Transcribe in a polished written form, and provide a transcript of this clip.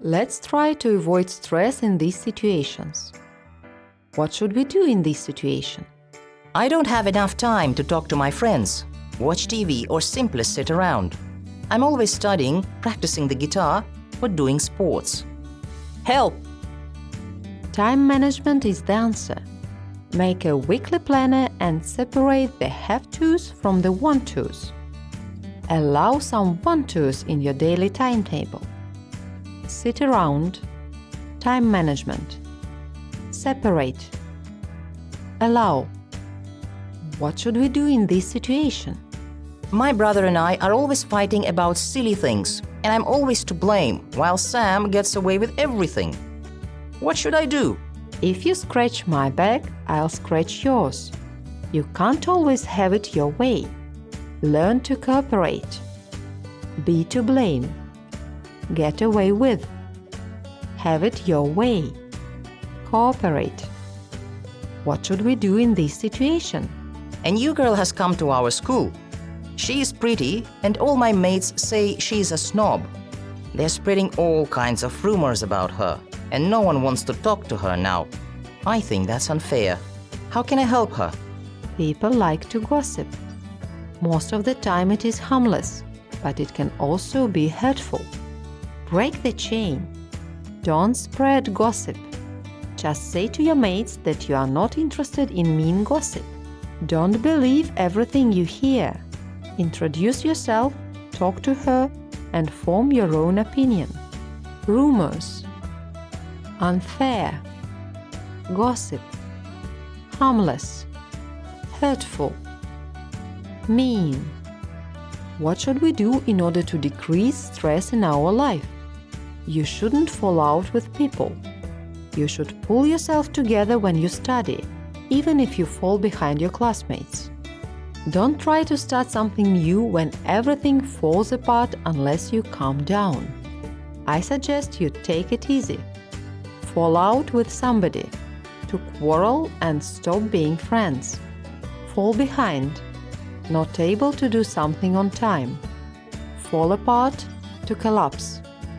Let's try to avoid stress in these situations. What should we do in this situation? I don't have enough time to talk to my friends, watch TV, or simply sit around. I'm always studying, practicing the guitar, or doing sports. Help! Time management is the answer. Make a weekly planner and separate the have-tos from the want-tos. Allow some want-tos in your daily timetable. Sit around. Time management. Separate. Allow. What should we do in this situation? My brother and I are always fighting about silly things, and I'm always to blame, while Sam gets away with everything. What should I do? If you scratch my back, I'll scratch yours. You can't always have it your way. Learn to cooperate. Be to blame. Get away with. Have it your way. Cooperate. What should we do in this situation? A new girl has come to our school. She is pretty, and all my mates say she's a snob. They're spreading all kinds of rumors about her, and no one wants to talk to her now. I think that's unfair. How can I help her? People like to gossip. Most of the time it is harmless, but it can also be hurtful. Break the chain. Don't spread gossip. Just say to your mates that you are not interested in mean gossip. Don't believe everything you hear. Introduce yourself, talk to her, and form your own opinion. Rumors. Unfair. Gossip. Harmless. Hurtful. Mean. What should we do in order to decrease stress in our life? You shouldn't fall out with people. You should pull yourself together when you study, even if you fall behind your classmates. Don't try to start something new when everything falls apart unless you calm down. I suggest you take it easy. Fall out with somebody, to quarrel and stop being friends. Fall behind, not able to do something on time. Fall apart, to collapse.